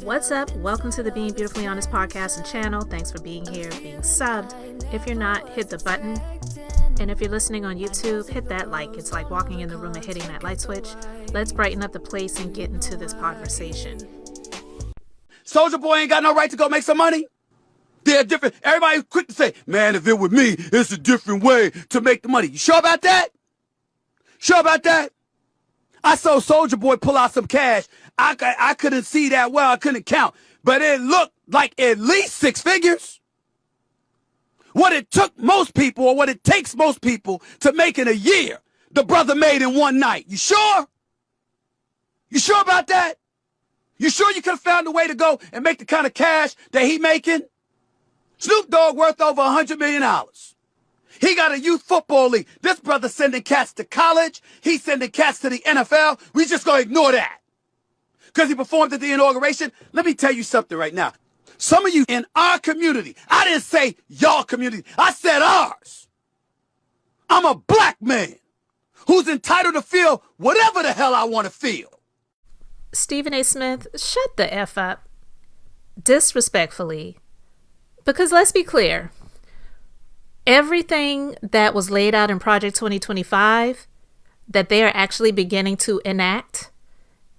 What's up? Welcome to the Being Beautifully Honest podcast and channel. Thanks for being here, being subbed. If you're not, hit the button. And if you're listening on YouTube, hit that like. It's like walking in the room and hitting that light switch. Let's brighten up the place and get into this conversation. Soulja Boy ain't got no right to go make some money? They're different. Everybody quick to say, man, if it were me, it's a different way to make the money. You sure about that? Sure about that? I saw Soulja Boy pull out some cash. I couldn't see that well. I couldn't count. But it looked like at least six figures. What it took most people, or what it takes most people to make in a year, the brother made in one night. You sure? You sure about that? You sure you could have found a way to go and make the kind of cash that he making? Snoop Dogg worth over $100 million. He got a youth football league. This brother sending cats to college. He's sending cats to the NFL. We just gonna ignore that. Because he performed at the inauguration. Let me tell you something right now. Some of you in our community, I didn't say y'all community, I said ours. I'm a black man who's entitled to feel whatever the hell I want to feel. Stephen A. Smith, shut the F up. Disrespectfully. Because let's be clear. Everything that was laid out in Project 2025 that they are actually beginning to enact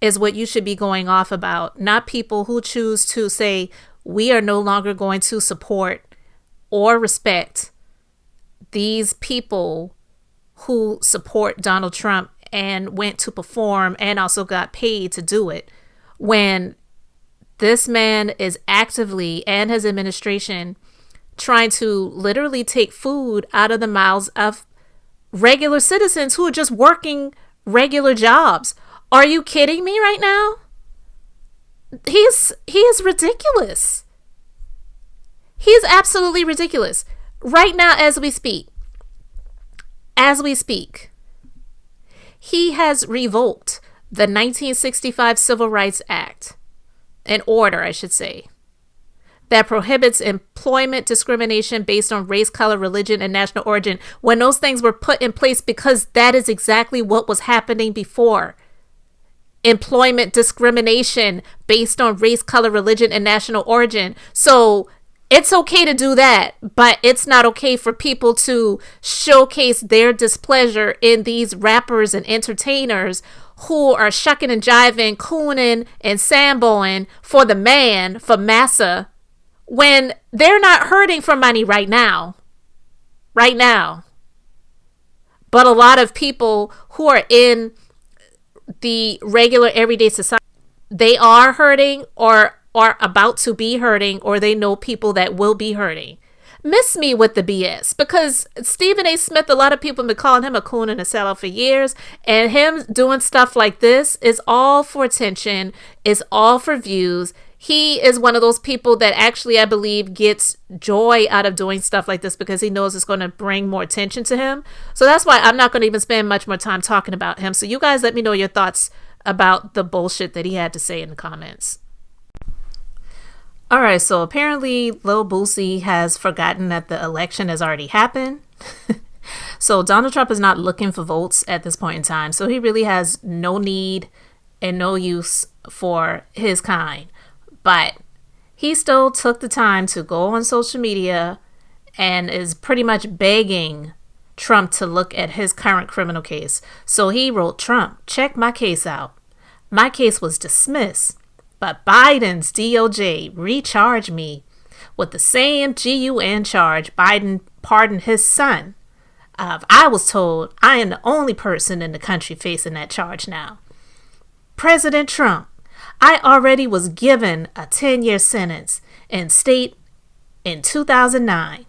is what you should be going off about, not people who choose to say, we are no longer going to support or respect these people who support Donald Trump and went to perform and also got paid to do it, when this man is actively, and his administration, trying to literally take food out of the mouths of regular citizens who are just working regular jobs. Are you kidding me right now? He is ridiculous. He is absolutely ridiculous. Right now, as we speak, he has revoked the 1965 Civil Rights Act, an order, I should say, that prohibits employment discrimination based on race, color, religion, and national origin, when those things were put in place because that is exactly what was happening before. Employment discrimination based on race, color, religion, and national origin. So it's okay to do that, but it's not okay for people to showcase their displeasure in these rappers and entertainers who are shucking and jiving, cooning and samboing for the man, for massa, when they're not hurting for money right now. Right now. But a lot of people who are in the regular everyday society, they are hurting or are about to be hurting, or they know people that will be hurting. Miss me with the BS, because Stephen A. Smith, a lot of people have been calling him a coon and a sellout for years, and him doing stuff like this is all for attention, is all for views. He is one of those people that actually, I believe, gets joy out of doing stuff like this because he knows it's going to bring more attention to him. So that's why I'm not going to even spend much more time talking about him. So you guys let me know your thoughts about the bullshit that he had to say in the comments. All right, so apparently Lil Boosie has forgotten that the election has already happened. So Donald Trump is not looking for votes at this point in time. So he really has no need and no use for his kind. But he still took the time to go on social media and is pretty much begging Trump to look at his current criminal case. So he wrote, Trump, check my case out. My case was dismissed, but Biden's DOJ recharged me with the same GUN charge Biden pardoned his son. I was told I am the only person in the country facing that charge now. President Trump, I already was given a 10-year sentence in state in 2009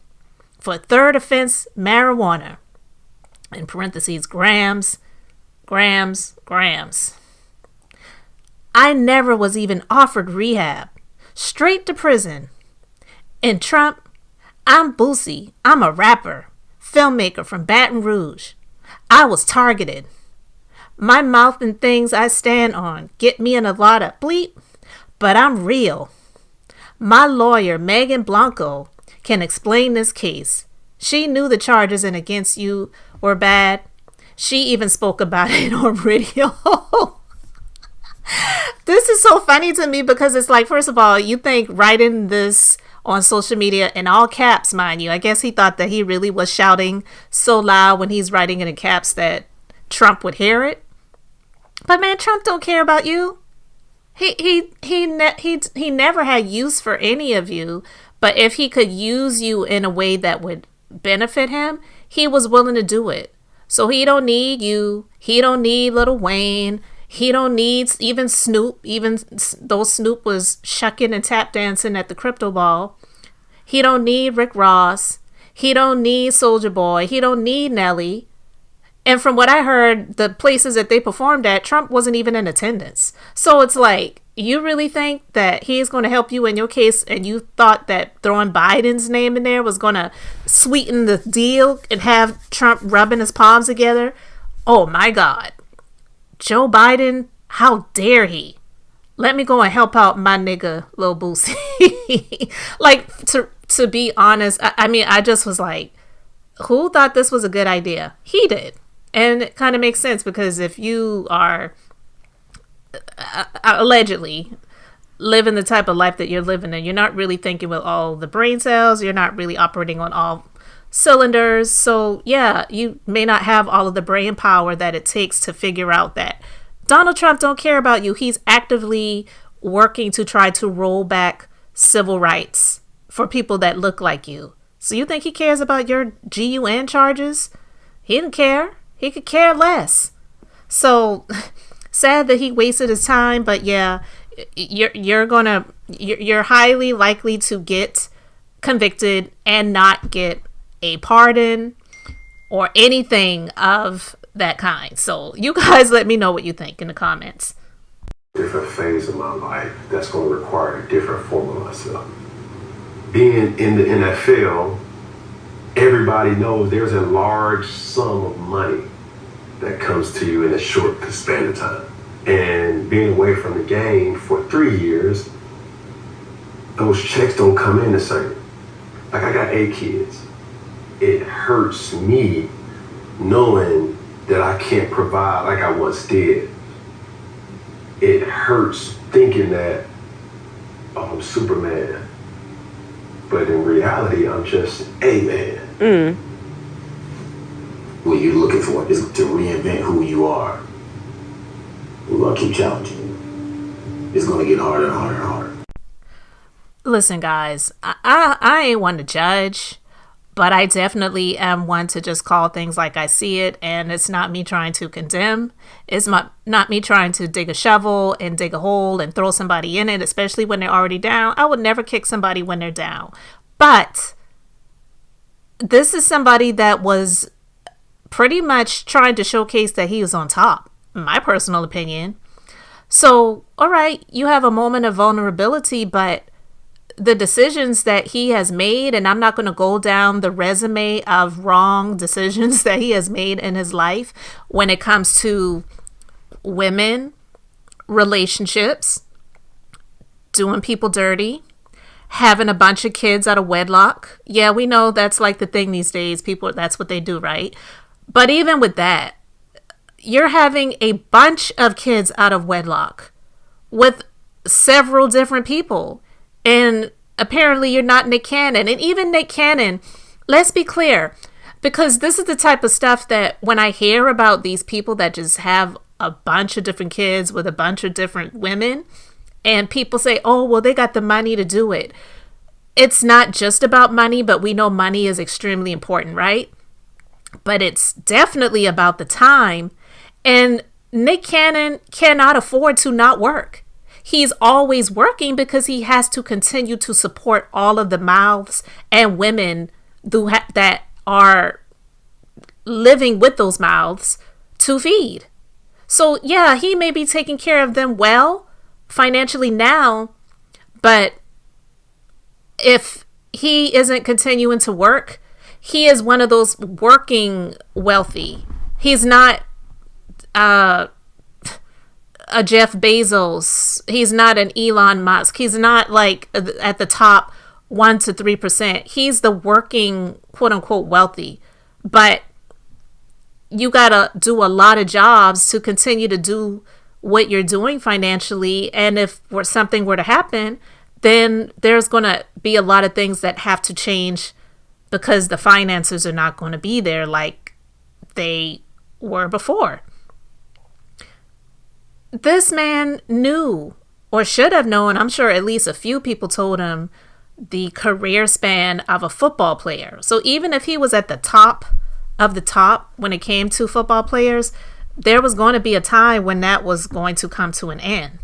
for third offense marijuana, in parentheses, grams. I never was even offered rehab. Straight to prison. And Trump, I'm Boosie. I'm a rapper, filmmaker from Baton Rouge. I was targeted. My mouth and things I stand on get me in a lot of bleep, but I'm real. My lawyer, Megan Blanco, can explain this case. She knew the charges and against you were bad. She even spoke about it on radio. This is so funny to me because it's like, first of all, you think writing this on social media in all caps, mind you. I guess he thought that he really was shouting so loud when he's writing it in caps that Trump would hear it. But man, Trump don't care about you. He never had use for any of you. But if he could use you in a way that would benefit him, he was willing to do it. So he don't need you. He don't need Lil Wayne. He don't need even Snoop, even though Snoop was shucking and tap dancing at the crypto ball. He don't need Rick Ross. He don't need Soulja Boy. He don't need Nelly. And from what I heard, the places that they performed at, Trump wasn't even in attendance. So it's like, you really think that he's going to help you in your case, and you thought that throwing Biden's name in there was going to sweeten the deal and have Trump rubbing his palms together? Oh my God. Joe Biden, how dare he? Let me go and help out my nigga, Lil Boosie. Like, to be honest, I mean, I just was like, who thought this was a good idea? He did. And it kind of makes sense because if you are allegedly living the type of life that you're living and you're not really thinking with all the brain cells, you're not really operating on all cylinders. So yeah, you may not have all of the brain power that it takes to figure out that Donald Trump don't care about you. He's actively working to try to roll back civil rights for people that look like you. So you think he cares about your GUN charges? He didn't care. He could care less. So sad that he wasted his time, but yeah, you're highly likely to get convicted and not get a pardon or anything of that kind. So you guys let me know what you think in the comments. Different phase of my life that's going to require a different form of myself. Being in the NFL, everybody knows there's a large sum of money that comes to you in a short span of time. And being away from the game for 3 years, those checks don't come in the same. Like, I got 8 kids. It hurts me knowing that I can't provide like I once did. It hurts thinking that I'm Superman. But in reality, I'm just a man. What you're looking for is to reinvent who you are. We're going to keep challenging you. It's going to get harder and harder and harder. Listen, guys, I ain't one to judge, but I definitely am one to just call things like I see it. And it's not me trying to condemn. It's not me trying to dig a shovel and dig a hole and throw somebody in it, especially when they're already down. I would never kick somebody when they're down. But this is somebody that was pretty much trying to showcase that he was on top, in my personal opinion. So, all right, you have a moment of vulnerability, but the decisions that he has made, and I'm not going to go down the resume of wrong decisions that he has made in his life when it comes to women, relationships, doing people dirty, having a bunch of kids out of wedlock. Yeah, we know that's like the thing these days. People, that's what they do, right? But even with that, you're having a bunch of kids out of wedlock with several different people. And apparently you're not Nick Cannon. And even Nick Cannon, let's be clear, because this is the type of stuff that when I hear about these people that just have a bunch of different kids with a bunch of different women, and people say, oh, well, they got the money to do it. It's not just about money, but we know money is extremely important, right? But it's definitely about the time. And Nick Cannon cannot afford to not work. He's always working because he has to continue to support all of the mouths and women that are living with those mouths to feed. So yeah, he may be taking care of them well financially now, but if he isn't continuing to work, he is one of those working wealthy. He's not a Jeff Bezos. He's not an Elon Musk. He's not like at the top 1 to 3%. He's the working, quote unquote, wealthy. But you got to do a lot of jobs to continue to do what you're doing financially. And if something were to happen, then there's going to be a lot of things that have to change because the finances are not going to be there like they were before. This man knew, or should have known, I'm sure at least a few people told him, the career span of a football player. So even if he was at the top of the top when it came to football players, there was going to be a time when that was going to come to an end.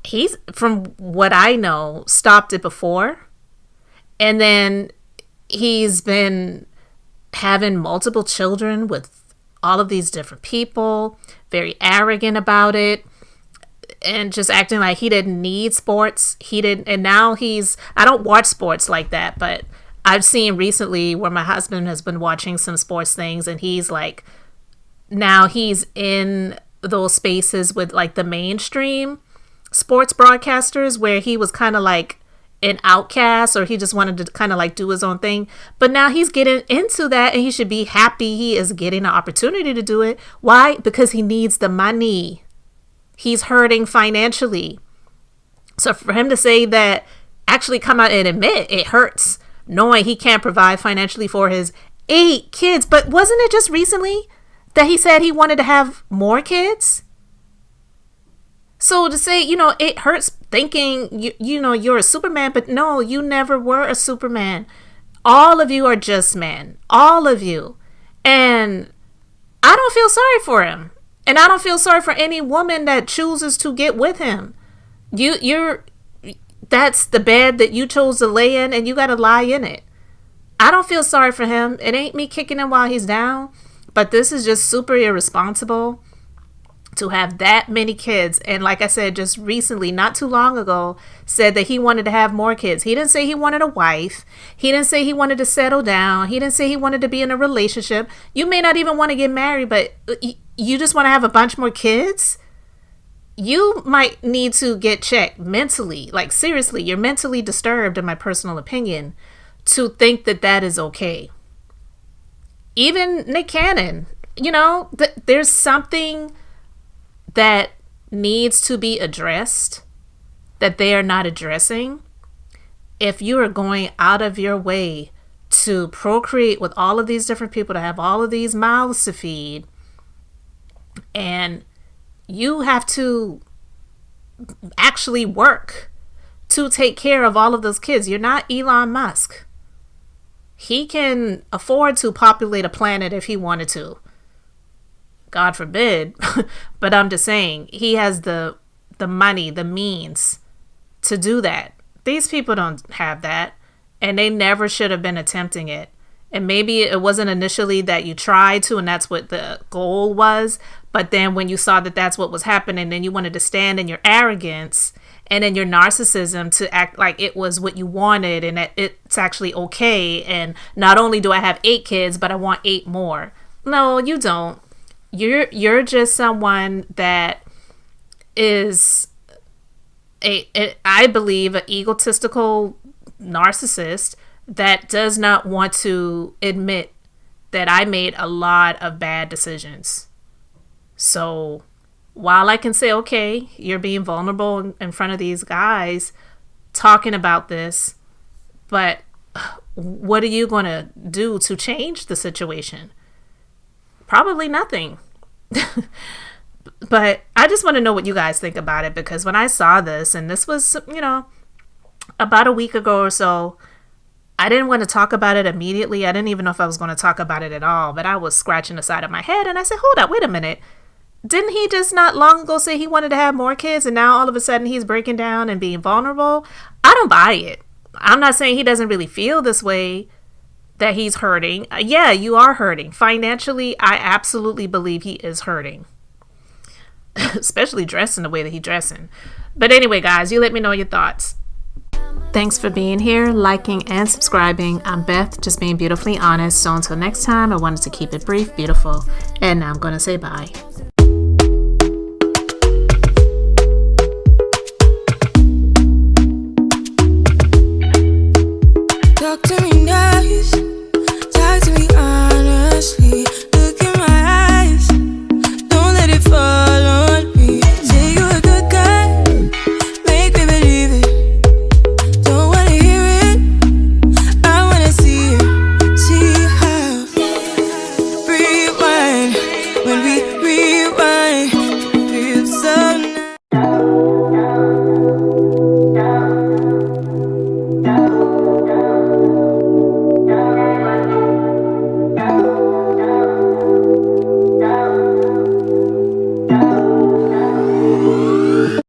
He's, from what I know, stopped it before. And then he's been having multiple children with all of these different people, very arrogant about it, and just acting like he didn't need sports. And now I don't watch sports like that, but I've seen recently where my husband has been watching some sports things, and he's like, now he's in those spaces with like the mainstream sports broadcasters where he was kind of like an outcast, or he just wanted to kind of like do his own thing. But now he's getting into that, and he should be happy he is getting an opportunity to do it. Why? Because he needs the money. He's hurting financially. So for him to say that, actually come out and admit it hurts, knowing he can't provide financially for his 8 kids. But wasn't it just recently that he said he wanted to have more kids? So to say, it hurts thinking, you're a Superman, but no, you never were a Superman. All of you are just men. All of you. And I don't feel sorry for him. And I don't feel sorry for any woman that chooses to get with him. That's the bed that you chose to lay in, and you got to lie in it. I don't feel sorry for him. It ain't me kicking him while he's down, but this is just super irresponsible to have that many kids. And like I said, just recently, not too long ago, said that he wanted to have more kids. He didn't say he wanted a wife. He didn't say he wanted to settle down. He didn't say he wanted to be in a relationship. You may not even want to get married, but you just want to have a bunch more kids? You might need to get checked mentally. Like, seriously, you're mentally disturbed, in my personal opinion, to think that that is okay. Even Nick Cannon, there's something that needs to be addressed that they are not addressing. If you are going out of your way to procreate with all of these different people, to have all of these mouths to feed, and you have to actually work to take care of all of those kids. You're not Elon Musk. He can afford to populate a planet if he wanted to. God forbid. But I'm just saying, he has the money, the means to do that. These people don't have that, and they never should have been attempting it. And maybe it wasn't initially that you tried to, and that's what the goal was. But then when you saw that that's what was happening, then you wanted to stand in your arrogance and in your narcissism to act like it was what you wanted, and that it's actually okay. And not only do I have 8 kids, but I want 8 more. No, you don't. You're just someone that is I believe, an egotistical narcissist that does not want to admit that I made a lot of bad decisions. So while I can say, okay, you're being vulnerable in front of these guys talking about this, but what are you going to do to change the situation? Probably nothing. But I just want to know what you guys think about it, because when I saw this, and this was, about a week ago or so, I didn't want to talk about it immediately. I didn't even know if I was going to talk about it at all, but I was scratching the side of my head and I said, hold up, wait a minute. Didn't he just not long ago say he wanted to have more kids, and now all of a sudden he's breaking down and being vulnerable? I don't buy it. I'm not saying he doesn't really feel this way, that he's hurting. Yeah, you are hurting. Financially, I absolutely believe he is hurting. Especially dressing the way that he's dressing. But anyway, guys, you let me know your thoughts. Thanks for being here, liking, and subscribing. I'm Beth, just being beautifully honest. So until next time, I wanted to keep it brief, beautiful, and now I'm going to say bye.